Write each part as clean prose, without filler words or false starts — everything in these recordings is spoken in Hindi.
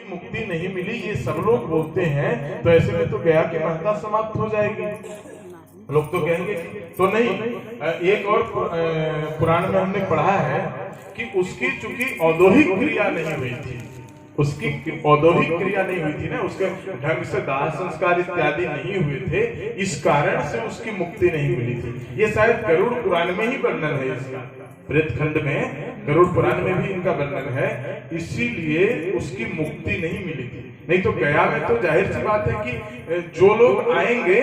मुक्ति नहीं मिली ये सब लोग बोलते हैं, तो ऐसे में तो गया की महत्ता समाप्त हो जाएगी। लोग तो कहेंगे तो नहीं। एक और पुराण में हमने पढ़ा है कि उसकी चूंकि औद्योगिक क्रिया नहीं हुई थी, उसकी औद्योगिक क्रिया नहीं हुई थी ना, उसके ढंग से दाह संस्कार इत्यादि नहीं हुए थे, इस कारण से उसकी मुक्ति नहीं मिली थी। ये शायद गरुड़ पुराण में ही वर्णन है इसका, प्रेत खंड में गरुड़ पुराण में भी इनका वर्णन है, इसीलिए उसकी मुक्ति नहीं मिली थी। नहीं तो गया में तो जाहिर सी बात है कि जो लोग आएंगे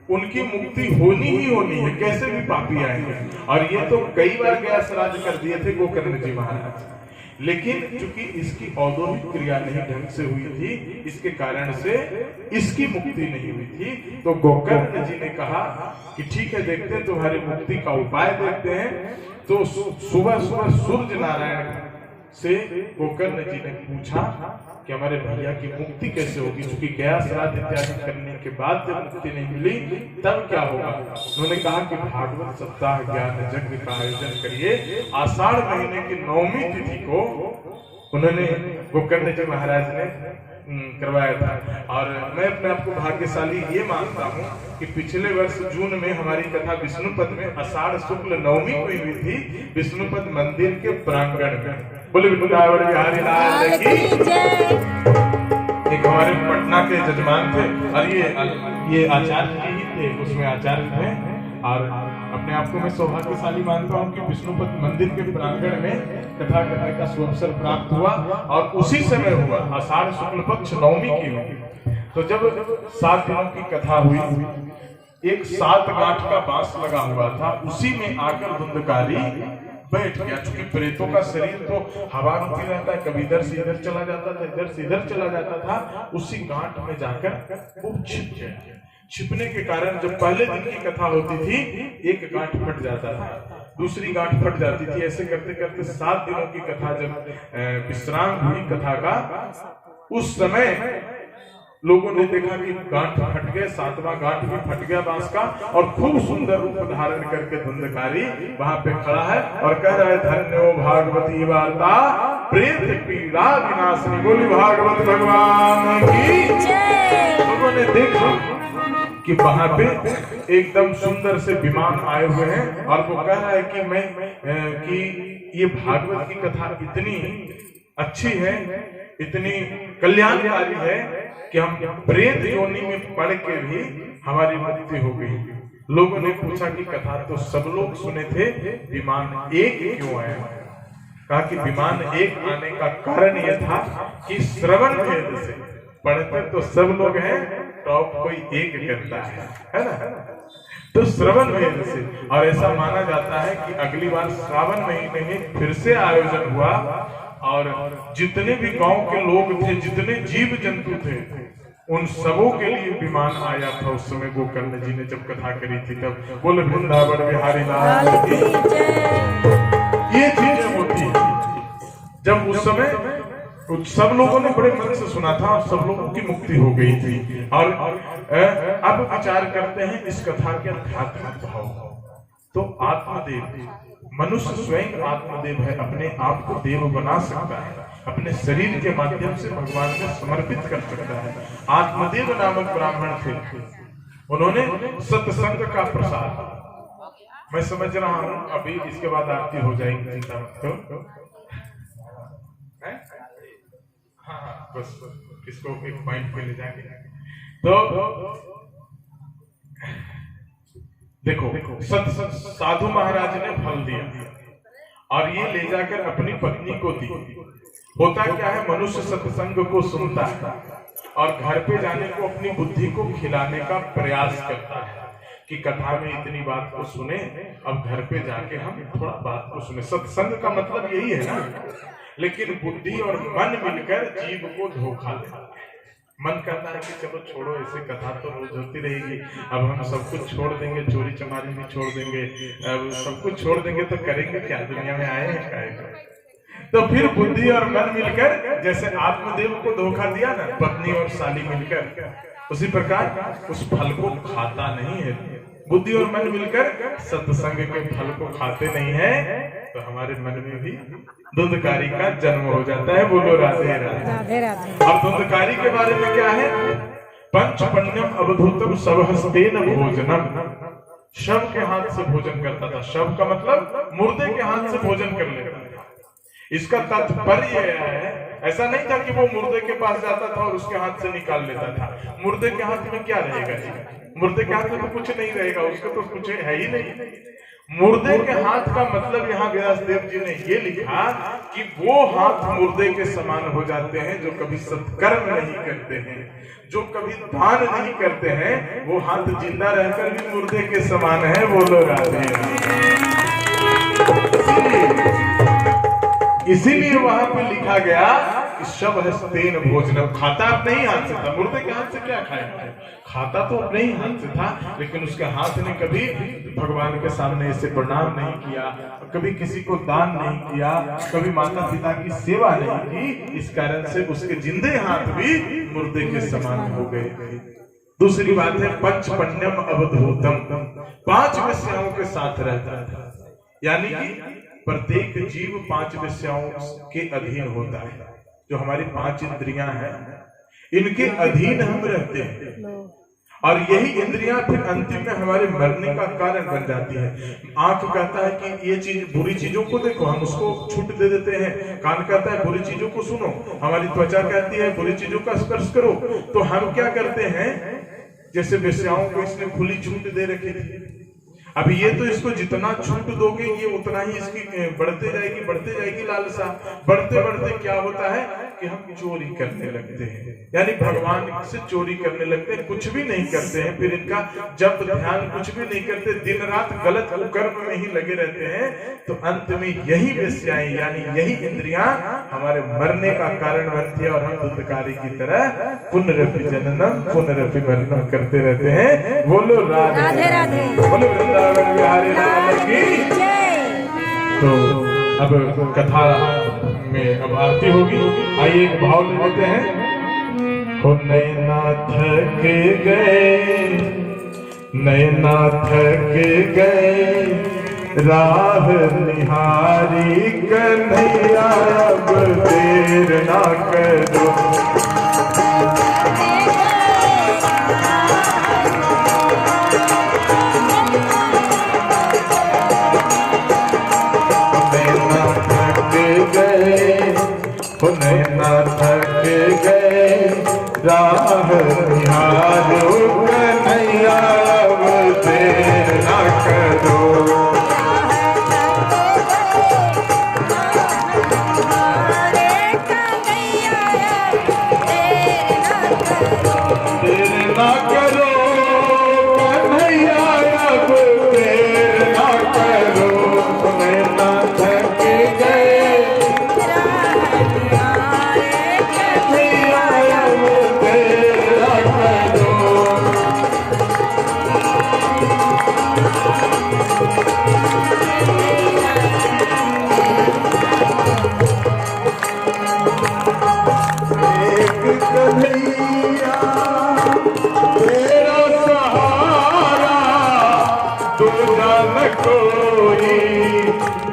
उनकी मुक्ति होनी ही होनी है, कैसे भी पापी आएंगे। और ये तो कई बार गया श्राद्ध कर दिए थे गोकर्ण जी महाराज, लेकिन चूंकि इसकी औद्योगिक क्रिया नहीं ढंग से हुई थी, इसके कारण से इसकी मुक्ति नहीं हुई थी। तो गोकर्ण जी ने कहा कि ठीक है, देखते हैं तुम्हारी मुक्ति का उपाय देखते हैं। तो सुबह सुबह सूर्य नारायण से गोकर्ण जी ने पूछा कि हमारे भैया की मुक्ति कैसे होगी, क्योंकि गया श्राद्ध इत्यादि करने के बाद जब मुक्ति नहीं मिली तब क्या होगा। उन्होंने कहा कि भागवत सप्ताह ज्ञान यज्ञ का आयोजन करिए। आषाढ़ महीने की 9वीं तिथि को उन्होंने गोकर्ण जी महाराज ने करवाया था। और मैं अपने आप को भाग्यशाली ये मानता हूँ कि पिछले वर्ष जून में हमारी कथा विष्णुपद में आषाढ़ शुक्ल 9वीं को हुई थी, विष्णुपद मंदिर के प्रांगण में। बोले वृंदावन बिहारी लाल की जय। एक हमारे पटना के जजमान थे और ये आचार्य जी थे, उसमें आचार्य थे। और अपने आप को मैं सौभाग्यशाली मानता हूँ कि विष्णुपद मंदिर के प्रांगण में कथा करने का सुअवसर प्राप्त हुआ और उसी समय हुआ, आषाढ़ शुक्ल पक्ष 9वीं की हुई। तो जब 7 दिनों की कथा हुई, एक 7 गांठ का बांस लगा हुआ था, उसी में आकर धुंधकारी बैठ गया। चूंकि प्रेतों का शरीर तो हवा रुकी रहता है, कभी इधर से इधर चला जाता था, इधर से इधर चला जाता था, उसी गांठ में जाकर वो छिप गया। छिपने के कारण जब पहले दिन की कथा होती थी, एक गांठ फट जाता था, दूसरी गांठ फट जाती थी। ऐसे करते करते 7 दिनों की कथा जब विश्राम हुई कथा का, उस समय लोगों ने देखा कि गांठ फट गए, 7वां गांठ भी फट गया बांस का, और खूब सुंदर रूप धारण करके धुंधकारी वहां पे खड़ा है और कह रहा है, धन्यो भागवती वार्ता प्रेत पीड़ा विनाशिनी। बोली भागवत भगवान की जय। लोगों ने देखा कि वहां पे एकदम सुंदर से विमान आए हुए हैं और वो कह रहा है कि मैं कि ये भागवत की कथा इतनी अच्छी है, इतनी कल्याणकारी है कि हम प्रेत योनि में पढ़ के भी हमारी मुक्ति हो गई। लोगों ने पूछा कि कथा तो सब लोग सुने थे, विमान एक क्यों आया? कहा कि विमान एक आने का कारण यह था कि श्रवण भेद से पढ़ते तो सब लोग हैं, टॉप कोई एक करता है ना, तो श्रवण भेद से। और ऐसा माना जाता है कि अगली बार श्रावण महीने में फिर से आयोजन हुआ और जितने भी गांव के लोग थे, जितने जीव जंतु थे, उन सबों के लिए विमान आया था। उस समय गोकर्ण जी ने जब कथा करी थी तब। बोले वृंदावन बिहारी लाल की जय। ये चीजें होती है जब उस समय सब लोगों ने बड़े मन से सुना था और सब लोगों की मुक्ति हो गई थी। और अब विचार करते हैं इस कथा के आध्यात्मिक भाव। तो आत्मदेव, मनुष्य स्वयं आत्मदेव है, अपने आप को देव बना सकता है, अपने शरीर के माध्यम से भगवान में समर्पित कर सकता है। आत्मदेव नामक ब्राह्मण थे, उन्होंने सत्संग का प्रसाद, मैं समझ रहा हूं अभी इसके बाद आरती हो जाएगी, चिंता मत करो। हाँ, बस इसको एक पॉइंट पे ले जाएंगे। तो देखो साधु महाराज ने फल दिया और ये ले जाकर अपनी पत्नी को दी। होता क्या है, मनुष्य सत्संग को सुनता है और घर पे जाने को अपनी बुद्धि को खिलाने का प्रयास करता है कि कथा में इतनी बात को सुने, अब घर पे जाके हम थोड़ा बात को सुने। सत्संग का मतलब यही है ना। लेकिन बुद्धि और मन मिलकर जीव को धोखा देता है। मन करता है कि चलो छोड़ो, ऐसे कथा तो रोज होती रहेगी, अब हम सब कुछ छोड़ देंगे, चोरी चमारी भी छोड़ देंगे, अब सब कुछ छोड़ देंगे तो करेंगे क्या, दुनिया में आए हैं क्या। तो फिर बुद्धि और मन मिलकर, जैसे आत्मदेव को धोखा दिया ना पत्नी और साली मिलकर, उसी प्रकार उस फल को खाता नहीं है। बुद्धि और मन मिलकर सत्संग के फल को खाते नहीं है, तो हमारे मन में भी धुंधकारी का जन्म हो जाता है। बोलो राधे राधे। अब धुंधकारी के बारे में क्या है? पंच पण्यम अवधूतम सबहस्तेन भोजनम। शव के हाथ से भोजन करता था। शव का मतलब मुर्दे के हाथ से भोजन कर लेता था। इसका तात्पर्य है, ऐसा नहीं था कि वो मुर्दे के पास जाता था और उसके हाथ से निकाल लेता था। मुर्दे के हाथ में क्या रहेगा जी? मुर्दे के हाथ में तो कुछ नहीं रहेगा, उसका तो कुछ है ही नहीं। मुर्दे के हाथ का मतलब यहाँ व्यासदेव जी ने ये लिखा कि वो हाथ मुर्दे के समान हो जाते हैं जो कभी सत्कर्म नहीं करते हैं, जो कभी दान नहीं करते हैं। वो हाथ जिंदा रहकर भी मुर्दे के समान है। बोलो राधे। इसीलिए वहां पे लिखा गया कि सबहस्तेन भोजनम। खाता अपने ही हाथ से था। मुर्दे के हाथ से क्या खाएगा? खाता तो अपने ही हाथ से था, लेकिन उसके हाथ ने कभी भगवान के सामने ऐसे प्रणाम नहीं किया, कभी किसी को दान नहीं किया, कभी माता पिता की सेवा नहीं की। इस कारण से उसके जिंदे हाथ भी मुर्दे के समान हो गए। दूसरी बात है पंच पण्यम अवधूतम। 5 वेश्याओं के साथ रहता था, यानी कि प्रत्येक जीव 5 वेश्याओं के अधीन होता है। जो हमारी 5 इंद्रियां हैं, इनके अधीन हम रहते हैं, और यही इंद्रियां फिर अंतिम में हमारे मरने का कारण बन जाती है। आंख कहता है कि ये चीज, बुरी चीजों को देखो, हम उसको छूट दे देते हैं। कान कहता है बुरी चीजों को सुनो। हमारी त्वचा कहती है बुरी चीजों का स्पर्श करो। तो हम क्या करते हैं? जैसे वेश्याओं को इसने खुली छूट दे रखी थी। अब ये तो इसको जितना छूट दोगे ये उतना ही इसकी बढ़ते जाएगी लालसा। बढ़ते बढ़ते क्या होता है कि हम चोरी करने लगते हैं, यानी भगवान से चोरी करने लगते हैं, कुछ भी नहीं करते हैं। फिर इनका जब ध्यान कुछ भी नहीं करते, दिन रात गलत कर्म में ही लगे रहते हैं। तो अंत में यही वेश्याएं यानी यही इंद्रियां हमारे मरने का कारण बनती है, और हम धुंधकारी की तरह पुनरपि जननम पुनरपि मरणम करते रहते हैं। बोलो राधे राधे। बोलो वृंदावन बिहारी लाल की जय। तो अब कथा में अब आरती होगी। आइए एक भाव ले लेते हैं। हो नैना थक गए, नैना थक गए, राह निहारी कन्हैया अब देर ना करो। नैना थक गए, राह निहारो कन्हैया अब देर ना करो। देर ना करो कन्हैया अब देर ना करो। नैना थक गए,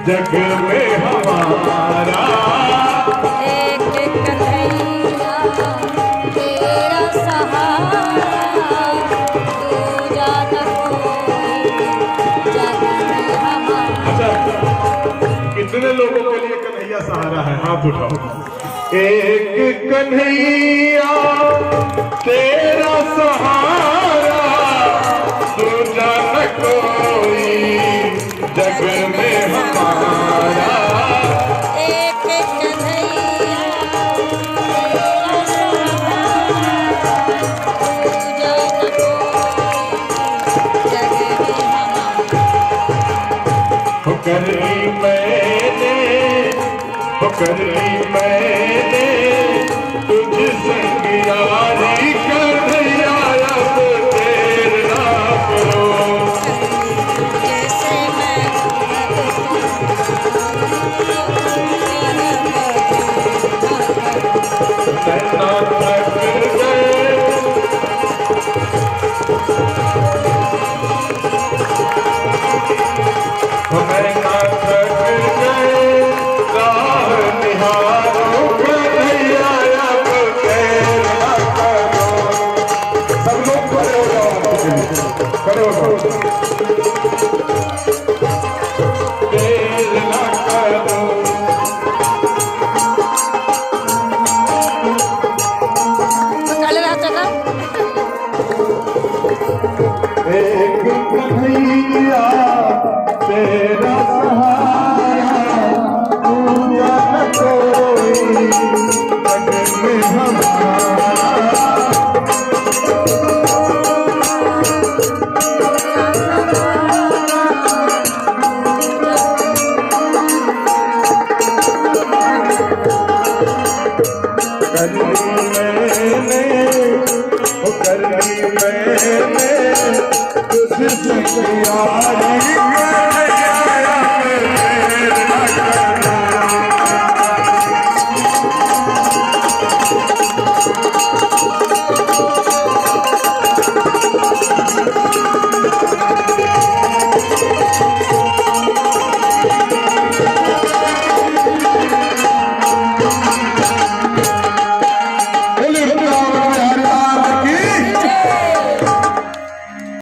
जग में हमारा एक कन्हैया तेरा सहारा, दूजा न कोई जग में हमारा। अच्छा, कितने लोगों के लिए कन्हैया सहारा है? हाथ उठाओ। एक कन्हैया तेरा सहारा, दूजा न कोई जग में हमारा। एक कन्हैया तेरा सहारा, दूजा न कोई जग में हमारा। कर ली मैंने तुझ संग यारी, कन्हैया अब देर ना करो। जैसे मैं नैना थक गए, में हमारा तुझसे प्यारी